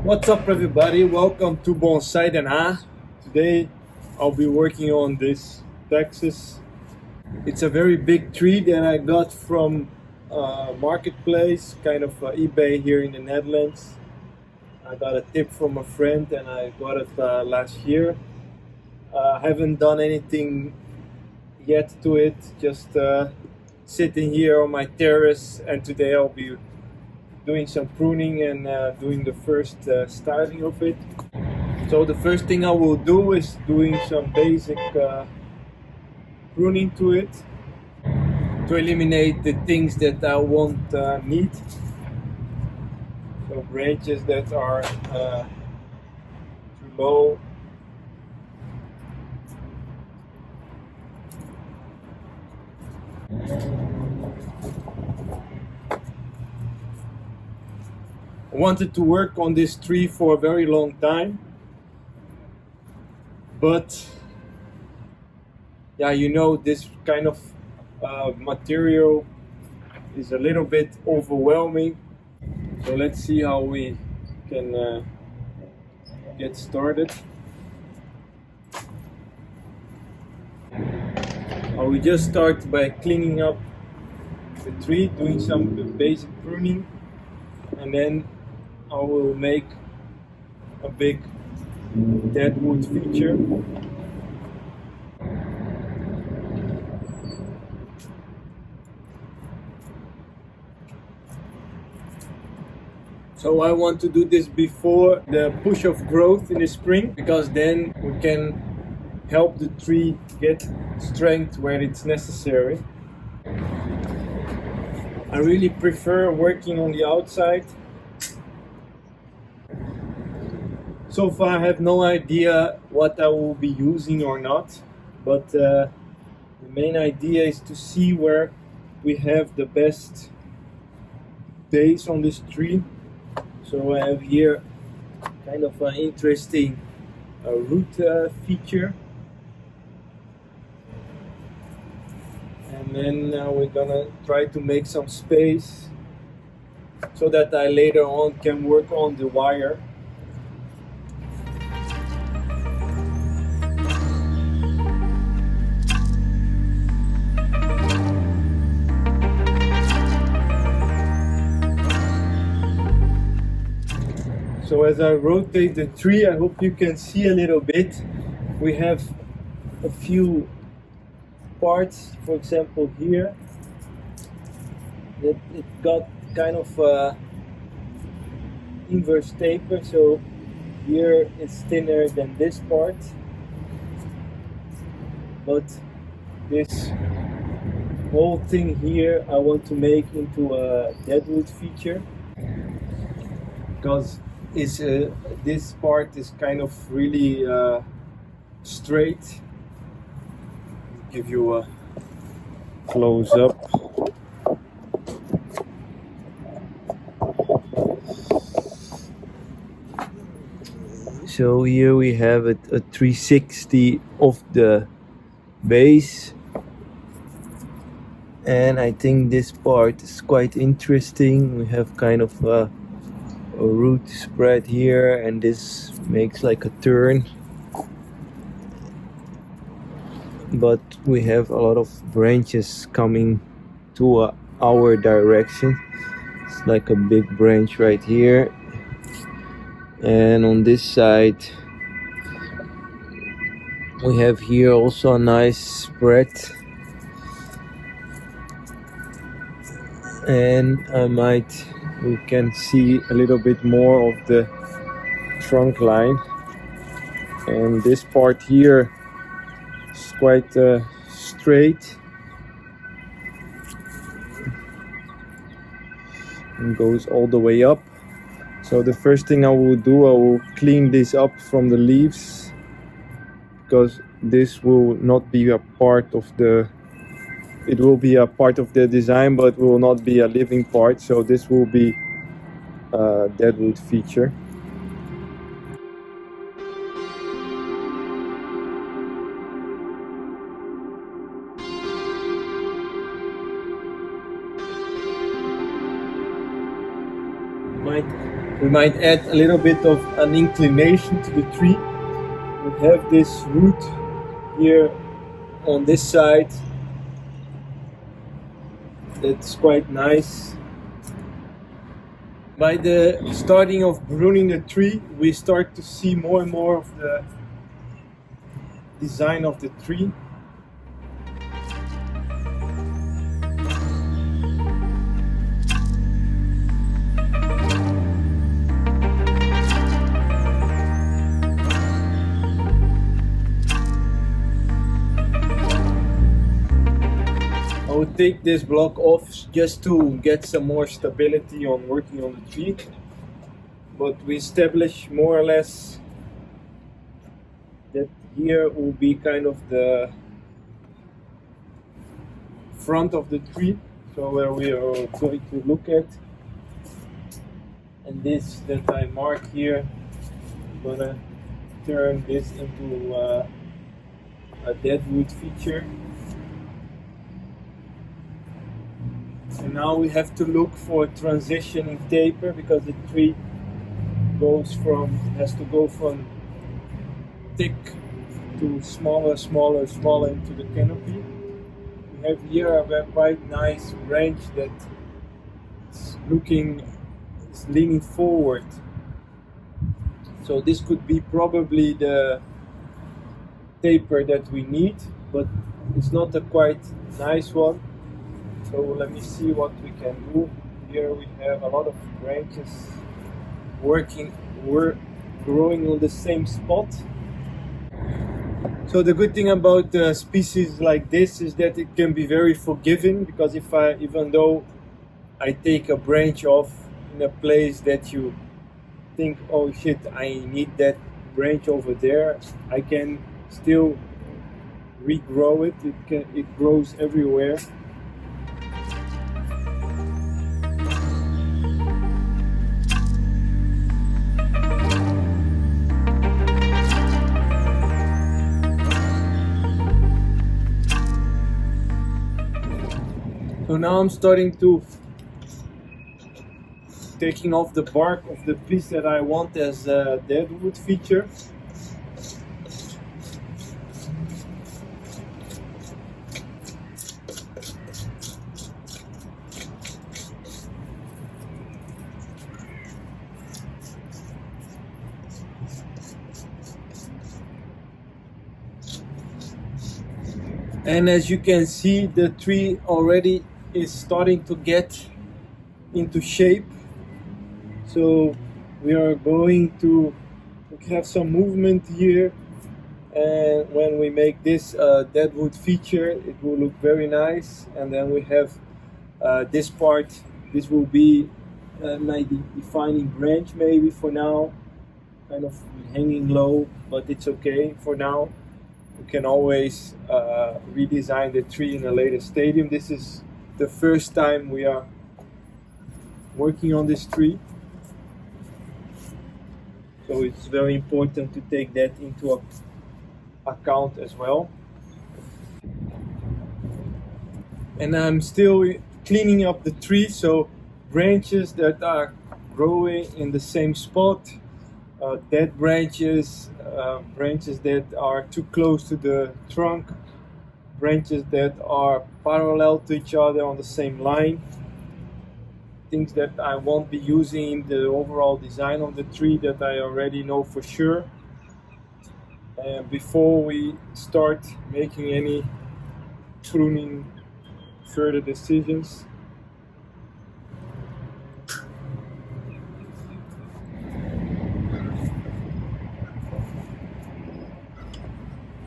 What's up everybody, welcome to Bonsai Tree. Today I'll be working on this Texas. It's a very big tree that I got from marketplace, kind of eBay here in the Netherlands. I got a tip from a friend and I got it last year. I haven't done anything yet to it, just sitting here on my terrace, and today I'll be doing some pruning and doing the first styling of it. So the first thing I will do is doing some basic pruning to it to eliminate the things that I won't need. So branches that are too low. I wanted to work on this tree for a very long time, but yeah, you know, this kind of material is a little bit overwhelming. So let's see how we can get started. I will just start by cleaning up the tree, doing some basic pruning, and then I will make a big deadwood feature. So I want to do this before the push of growth in the spring, because then we can help the tree get strength where it's necessary. I really prefer working on the outside. So far I have no idea what I will be using or not, but the main idea is to see where we have the best base on this tree. So I have here kind of an interesting root feature, and then we're gonna try to make some space so that I later on can work on the wire. So as I rotate the tree, I hope you can see a little bit. We have a few parts, for example here, that it got kind of inverse taper, so here it's thinner than this part, but this whole thing here I want to make into a deadwood feature, because this part is kind of really straight. Give you a close up. So here we have a 360 of the base, and I think this part is quite interesting. We have kind of a root spread here, and this makes like a turn, but we have a lot of branches coming to our direction. It's like a big branch right here, and on this side we have here also a nice spread, and we can see a little bit more of the trunk line, and this part here is quite straight and goes all the way up. So the first thing I will do, I will clean this up from the leaves, because this will not be a part of the, it will be a part of the design but will not be a living part, so this will be a deadwood feature. Might We might add a little bit of an inclination to the tree. We have this root here on this side. That's quite nice. By the starting of pruning the tree, we start to see more and more of the design of the tree. I would take this block off just to get some more stability on working on the tree, but we establish more or less that here will be kind of the front of the tree, so where we are going to look at, and this that I mark here, I'm gonna turn this into a deadwood feature. And now we have to look for transitioning taper, because the tree has to go from thick to smaller into the canopy. We have here a quite nice branch that is leaning forward. So this could be probably the taper that we need, but it's not a quite nice one. So let me see what we can do. Here we have a lot of branches growing on the same spot. So the good thing about species like this is that it can be very forgiving, because even though I take a branch off in a place that you think, oh shit, I need that branch over there, I can still regrow it. It grows everywhere. So now I'm starting to taking off the bark of the piece that I want as a deadwood feature. And as you can see, the tree already is starting to get into shape. So we are going to have some movement here, and when we make this deadwood feature, it will look very nice. And then we have this part. This will be my defining branch maybe for now, kind of hanging low, but it's okay for now. We can always redesign the tree in a later stadium. This is the first time we are working on this tree, so it's very important to take that into account as well. And I'm still cleaning up the tree, so branches that are growing in the same spot, dead branches, branches that are too close to the trunk, branches that are parallel to each other on the same line, things that I won't be using in the overall design of the tree that I already know for sure. And before we start making any pruning further decisions.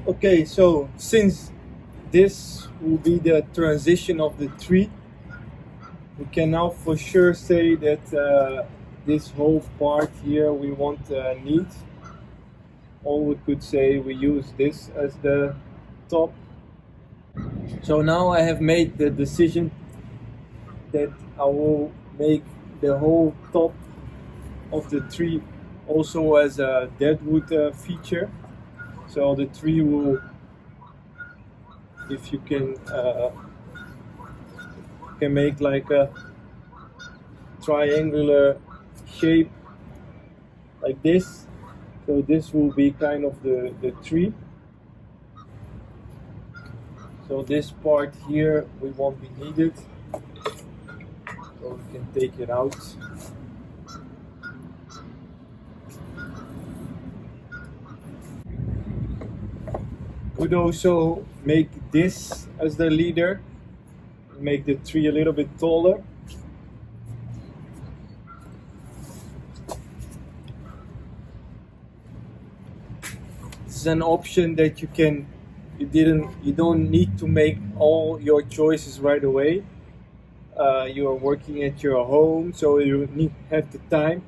Okay, so since this will be the transition of the tree, we can now for sure say that this whole part here we won't need. Or we could say we use this as the top. So now I have made the decision that I will make the whole top of the tree also as a deadwood feature. So the tree will, if you can make like a triangular shape like this. So this will be kind of the tree. So this part here we won't be needed, so we can take it out. Could also make this as the leader, make the tree a little bit taller. This is an option that you don't need to make all your choices right away. You are working at your home, so you have the time.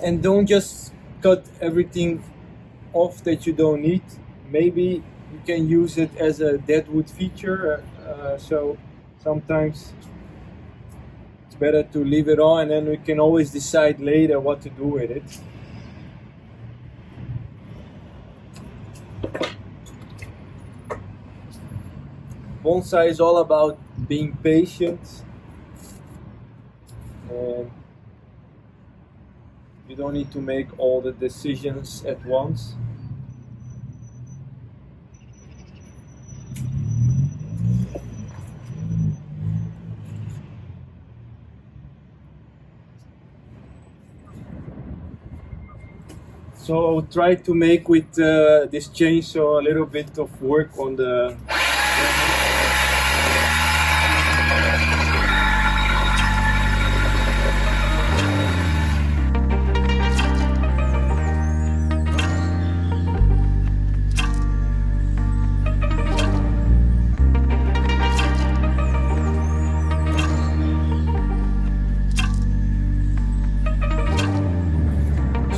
And don't just cut everything off that you don't need. Maybe you can use it as a deadwood feature. So sometimes it's better to leave it on, and then we can always decide later what to do with it. Bonsai is all about being patient, and you don't need to make all the decisions at once. So I'll try to make with this chainsaw a little bit of work on the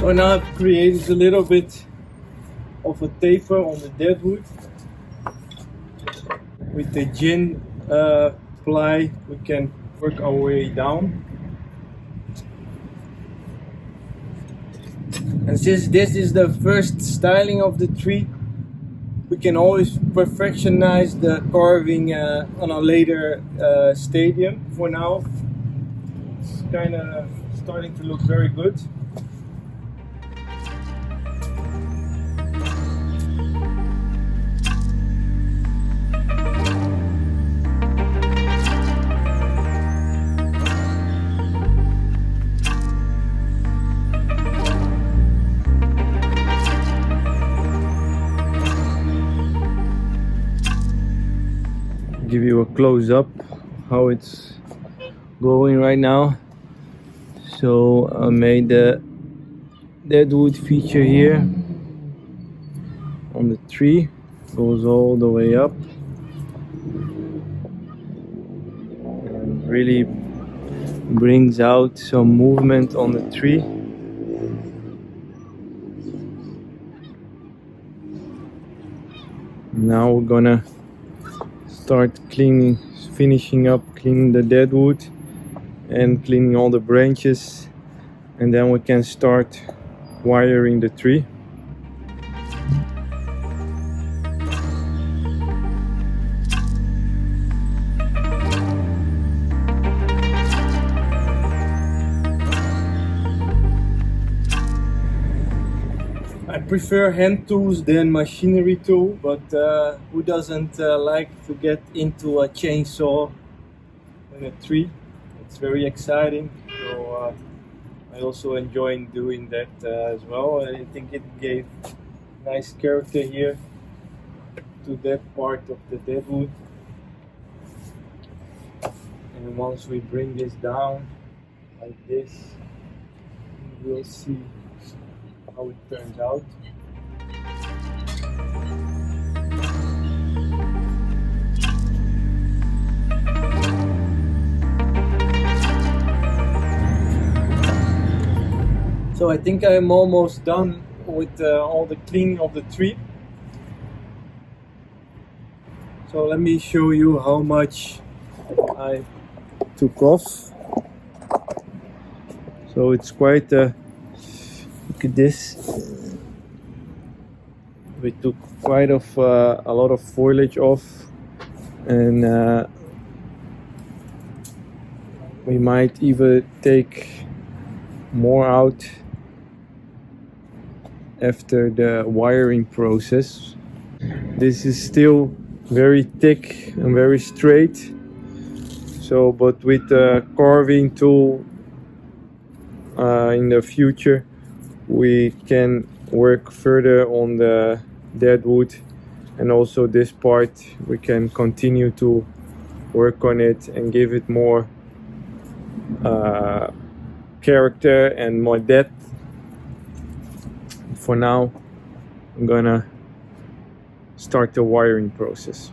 So now I've created a little bit of a taper on the deadwood. With the gin ply we can work our way down. And since this is the first styling of the tree, we can always perfectionize the carving on a later stadium. For now, it's kind of starting to look very good. Give you a close-up how it's going right now. So I made the deadwood feature here on the tree, goes all the way up and really brings out some movement on the tree. Now we're gonna start finishing up cleaning the deadwood and cleaning all the branches, and then we can start wiring the tree. I prefer hand tools than machinery tool, but who doesn't like to get into a chainsaw in a tree? It's very exciting, so I also enjoy doing that as well. I think it gave nice character here to that part of the deadwood. And once we bring this down like this, we'll see how it turns out. So I think I'm almost done with all the cleaning of the tree. So let me show you how much I took off. So it's quite look at this. We took quite a lot of foliage off, and we might even take more out after the wiring process. This is still very thick and very straight, so but with the carving tool in the future we can work further on the dead wood, and also this part we can continue to work on it and give it more character and more depth. For now I'm gonna start the wiring process.